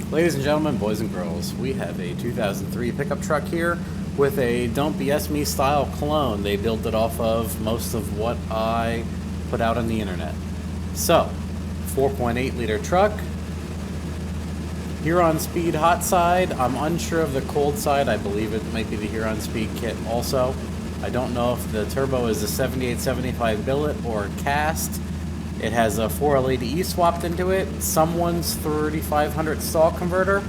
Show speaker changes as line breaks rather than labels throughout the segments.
Ladies and gentlemen, boys and girls, we have a 2003 pickup truck here with a Don't BS Me style clone. They built it off of most of what I put out on the internet. So, 4.8 liter truck, Huron Speed hot side. I'm unsure of the cold side. I believe it might be the Huron Speed kit also. I don't know if the turbo is a 7875 billet or cast. It has a 4LADE swapped into it, someone's 3500 stall converter,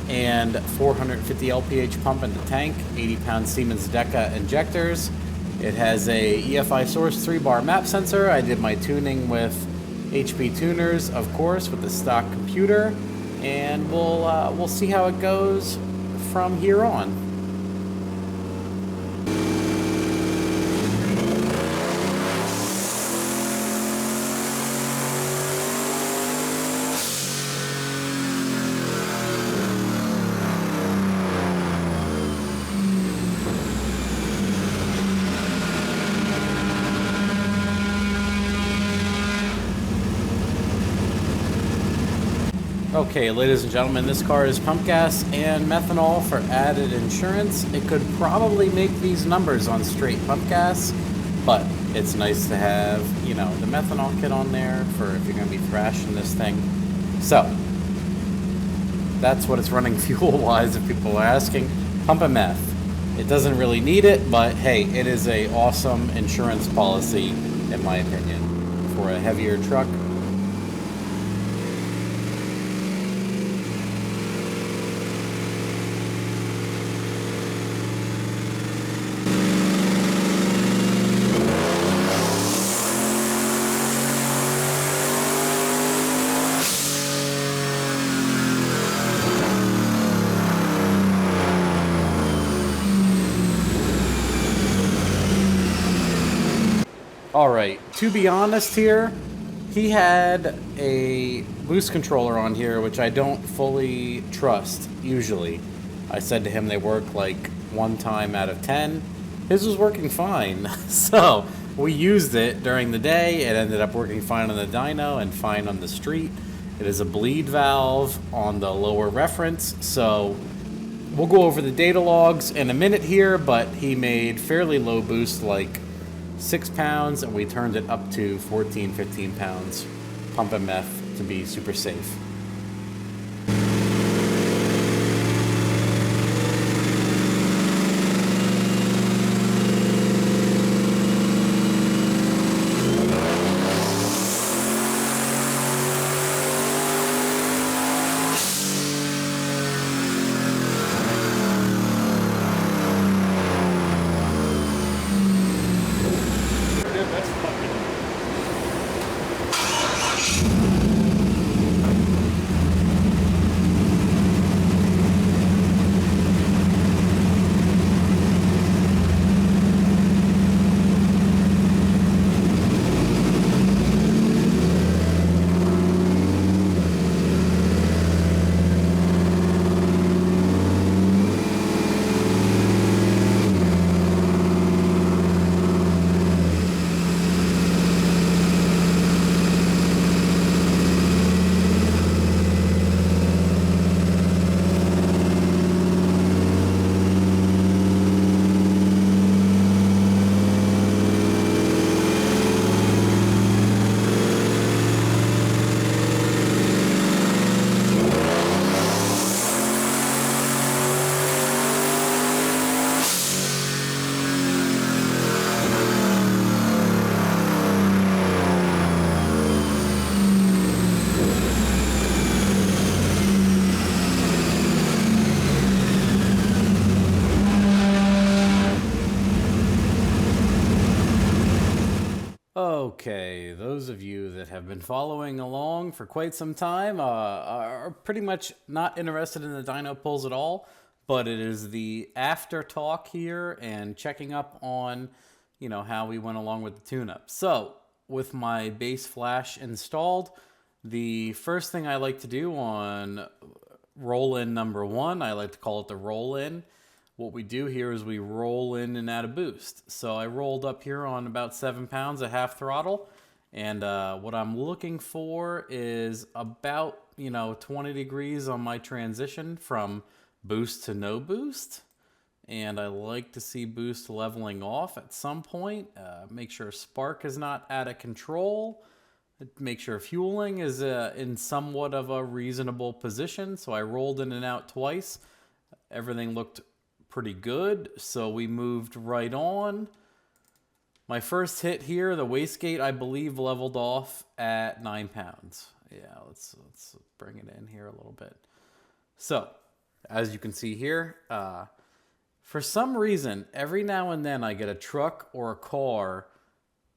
and 450 LPH pump in the tank, 80-pound Siemens Deca injectors. It has a EFI Source 3-bar map sensor. I did my tuning with HP tuners, of course, with the stock computer, and we'll see how it goes from here on. Okay, ladies and gentlemen, this car is pump gas and methanol for added insurance. It could probably make these numbers on straight pump gas, but it's nice to have, you know, the methanol kit on there for if you're going to be thrashing this thing. So, that's what it's running fuel-wise if people are asking. Pump and meth. It doesn't really need it, but hey, it is a awesome insurance policy, in my opinion, for a heavier truck. Alright, to be honest here, he had a boost controller on here, which I don't fully trust, usually. I said to him they work like 1 time out of 10. His was working fine, so we used it during the day. It ended up working fine on the dyno and fine on the street. It is a bleed valve on the lower reference, so we'll go over the data logs in a minute here, but he made fairly low boost, like 6 pounds, and we turned it up to 14, 15 pounds pump and meth to be super safe. Okay, those of you that have been following along for quite some time are pretty much not interested in the dyno pulls at all, but it is the after talk here and checking up on, you know, how we went along with the tune-up. So, with my base flash installed, the first thing I like to do on roll-in number 1, I like to call it the roll-in. What we do here is we roll in and add a boost. So I rolled up here on about 7 pounds at half throttle. And what I'm looking for is about 20 degrees on my transition from boost to no boost. And I like to see boost leveling off at some point. Make sure spark is not out of control. Make sure fueling is in somewhat of a reasonable position. So I rolled in and out twice. Everything looked pretty good. So we moved right on. My first hit here, the wastegate, I believe leveled off at 9 pounds. Yeah, let's bring it in here a little bit. So, as you can see here, for some reason, every now and then I get a truck or a car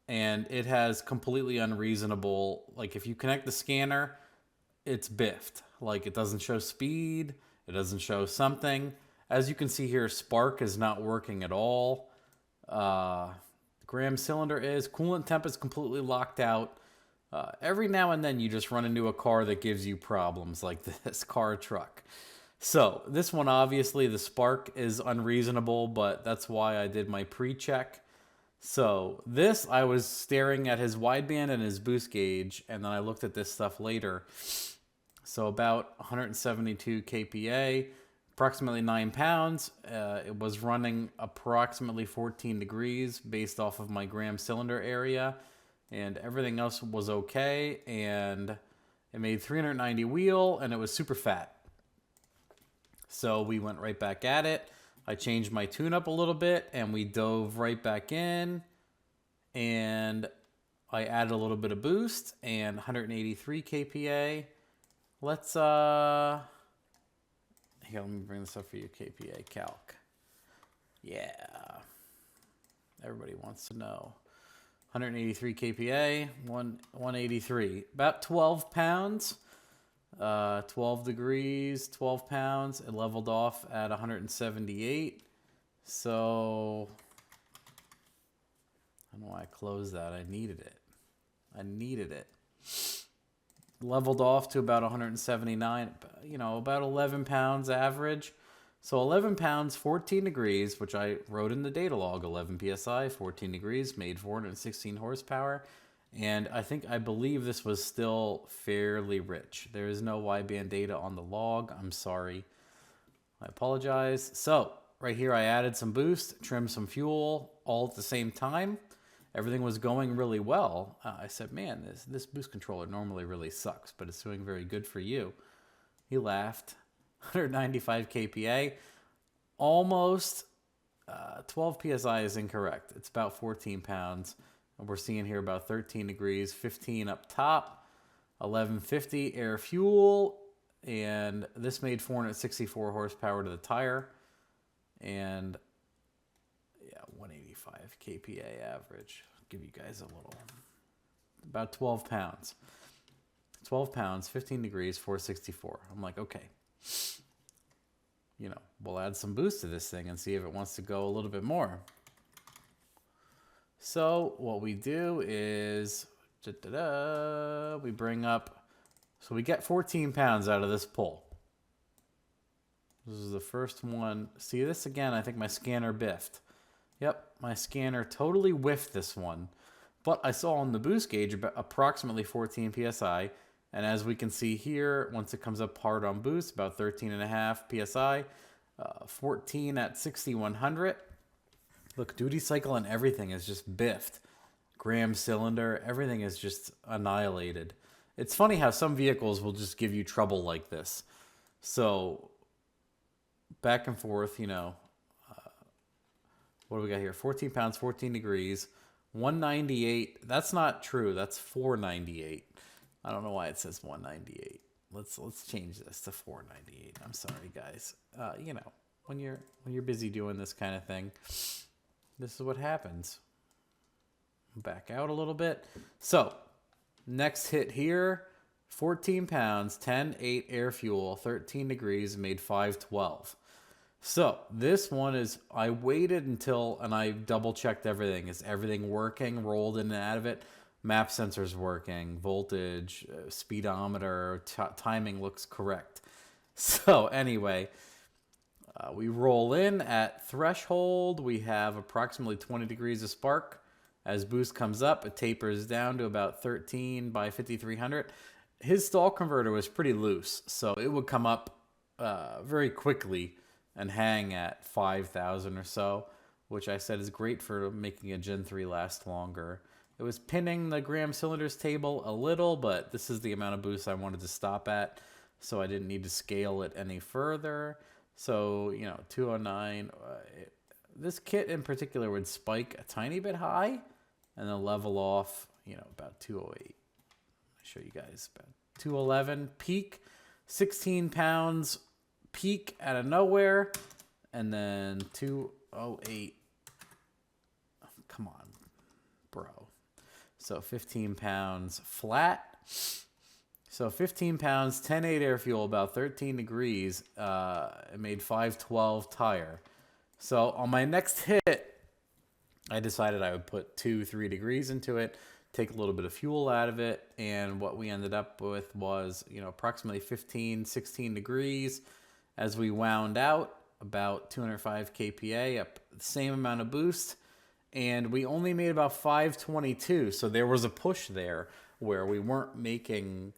and it has completely unreasonable, like if you connect the scanner, it's biffed. Like it doesn't show speed, it doesn't show something. As you can see here, spark is not working at all. Gram cylinder is, coolant temp is completely locked out. Every now and then you just run into a car that gives you problems like this car or truck. So this one, obviously the spark is unreasonable, but that's why I did my pre-check. So this, I was staring at his wideband and his boost gauge, and then I looked at this stuff later. So about 172 kPa, approximately 9 pounds. It was running approximately 14 degrees based off of my gram cylinder area, and everything else was okay. And it made 390 wheel, and it was super fat. So we went right back at it. I changed my tune up a little bit and we dove right back in, and I added a little bit of boost and 183 kPa. Let's here, let me bring this up for you, kPa calc. Yeah. Everybody wants to know. 183 kPa, 183, about 12 pounds. 12 degrees, 12 pounds. It leveled off at 178. So, I don't know why I closed that. I needed it. Leveled off to about 179, about 11 pounds average. So 11 pounds, 14 degrees, which I wrote in the data log, 11 PSI, 14 degrees, made 416 horsepower. And I believe this was still fairly rich. There is no wideband data on the log. I'm sorry. I apologize. So right here, I added some boost, trimmed some fuel, all at the same time. Everything was going really well. I said, man, this boost controller normally really sucks, but it's doing very good for you. He laughed. 195 kPa. Almost 12 PSI is incorrect. It's about 14 pounds. And we're seeing here about 13 degrees, 15 up top, 1150 air fuel, and this made 464 horsepower to the tire, and yeah, 185 kPa average. I'll give you guys a little, about 12 pounds. 12 pounds, 15 degrees, 464. I'm like, okay, we'll add some boost to this thing and see if it wants to go a little bit more. So what we do is, we bring up, so we get 14 pounds out of this pull. This is the first one. See this again, I think my scanner biffed. Yep, my scanner totally whiffed this one. But I saw on the boost gauge about approximately 14 PSI. And as we can see here, once it comes up hard on boost, about 13.5 PSI, 14 at 6100. Look, duty cycle and everything is just biffed. Gram cylinder, everything is just annihilated. It's funny how some vehicles will just give you trouble like this. So, back and forth, what do we got here? 14 pounds, 14 degrees, 198. That's not true. That's 498. I don't know why it says 198. Let's change this to 498. I'm sorry, guys. When you're busy doing this kind of thing, this is what happens. Back out a little bit. So, next hit here, 14 pounds, 10.8 air fuel, 13 degrees, made 512. So, this one is, I waited until, and I double checked everything. Is everything working? Rolled in and out of it. Map sensor's working, voltage, speedometer, timing looks correct. So, anyway, we roll in at threshold. We have approximately 20 degrees of spark. As boost comes up, it tapers down to about 13 by 5300. his stall converter was pretty loose, so it would come up very quickly and hang at 5,000 or so, which I said is great for making a Gen 3 last longer. It was pinning the gram cylinders table a little, but this is the amount of boost I wanted to stop at, so I didn't need to scale it any further. So, 209. This kit in particular would spike a tiny bit high and then level off, about 208. I'll show you guys about 211 peak, 16 pounds peak out of nowhere, and then 208. Oh, come on, bro. So 15 pounds flat. So 15 pounds, 10.8 air fuel, about 13 degrees. It made 512 tire. So on my next hit, I decided I would put 2-3 degrees into it, take a little bit of fuel out of it, and what we ended up with was, approximately 15, 16 degrees. As we wound out, about 205 kPa, up the same amount of boost, and we only made about 522. So there was a push there where we weren't making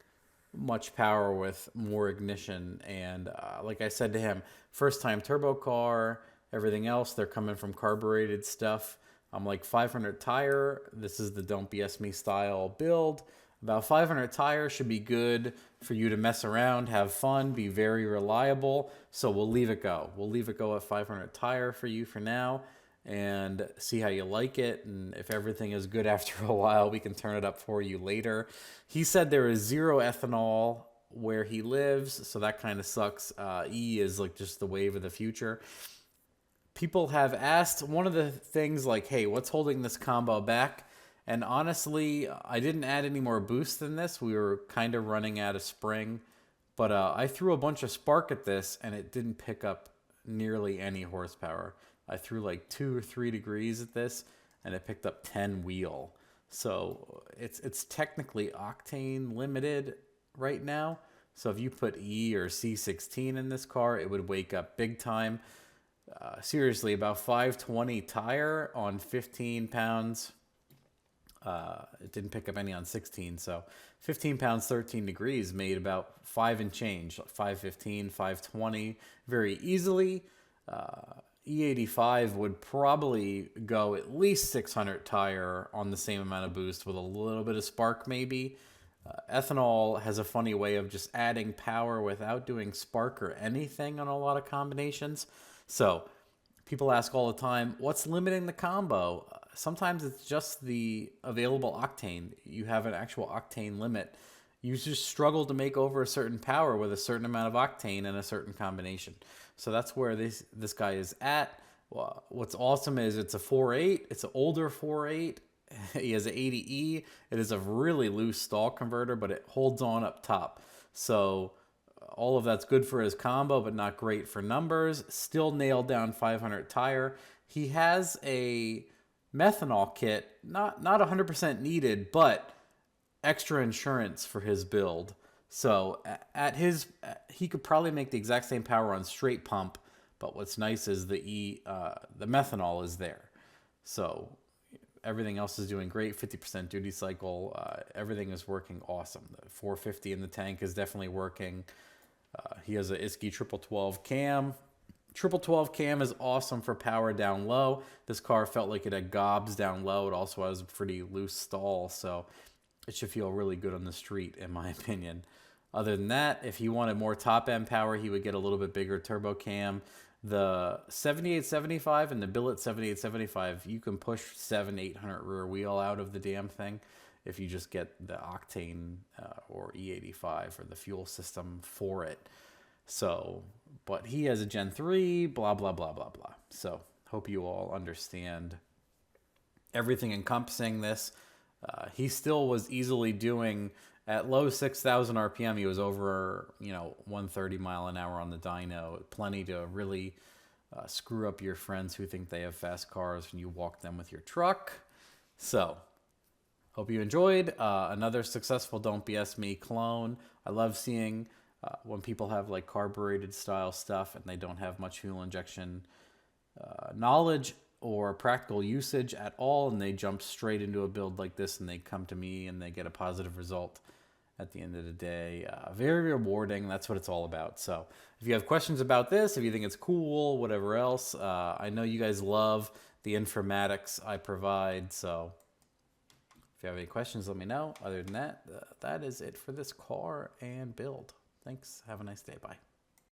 much power with more ignition. And like I said to him, first time turbo car, everything else, they're coming from carbureted stuff. I'm like 500 tire. This is the Don't BS Me style build. About 500 tire should be good for you to mess around, have fun, be very reliable. So we'll leave it go. We'll leave it go at 500 tire for you for now and see how you like it. And if everything is good after a while, we can turn it up for you later. He said there is 0 ethanol where he lives, so that kind of sucks. E is like just the wave of the future. People have asked one of the things like, hey, what's holding this combo back? And honestly, I didn't add any more boost than this. We were kind of running out of spring. But I threw a bunch of spark at this, and it didn't pick up nearly any horsepower. I threw like 2 or 3 degrees at this, and it picked up 10 wheel. So it's technically octane limited right now. So if you put E or C16 in this car, it would wake up big time. Seriously, about 520 tire on 15 pounds. It didn't pick up any on 16, so 15 pounds, 13 degrees made about 5 and change, 515, 520 very easily. E85 would probably go at least 600 tire on the same amount of boost with a little bit of spark maybe. Ethanol has a funny way of just adding power without doing spark or anything on a lot of combinations. So people ask all the time, what's limiting the combo? Sometimes it's just the available octane. You have an actual octane limit. You just struggle to make over a certain power with a certain amount of octane in a certain combination. So that's where this guy is at. Well, what's awesome is it's a 4.8. It's an older 4.8. He has an 80E. It is a really loose stall converter, but it holds on up top. So all of that's good for his combo, but not great for numbers. Still nailed down 500 tire. He has a methanol kit, not 100% needed, but extra insurance for his build. So he could probably make the exact same power on straight pump, but what's nice is the methanol is there. So everything else is doing great. 50% duty cycle. Everything is working awesome. The 450 in the tank is definitely working. He has a Isky 1212 cam. 1212 cam is awesome for power down low. This car felt like it had gobs down low. It also has a pretty loose stall, so it should feel really good on the street, in my opinion. Other than that, if he wanted more top-end power, he would get a little bit bigger turbo cam. The 7875 and the billet 7875, you can push 700-800 rear wheel out of the damn thing if you just get the octane or E85 or the fuel system for it. So, but he has a Gen 3, blah, blah, blah, blah, blah. So, hope you all understand everything encompassing this. He still was easily doing, at low 6,000 RPM, he was over, 130 mile an hour on the dyno. Plenty to really screw up your friends who think they have fast cars when you walk them with your truck. So, hope you enjoyed another successful Don't BS Me clone. I love seeing when people have like carbureted style stuff and they don't have much fuel injection knowledge or practical usage at all, and they jump straight into a build like this and they come to me and they get a positive result. at the end of the day. Very rewarding. That's what it's all about. So if you have questions about this, if you think it's cool, whatever else, I know you guys love the informatics I provide. So if you have any questions, let me know. Other than that, that is it for this car and build. Thanks. Have a nice day. Bye.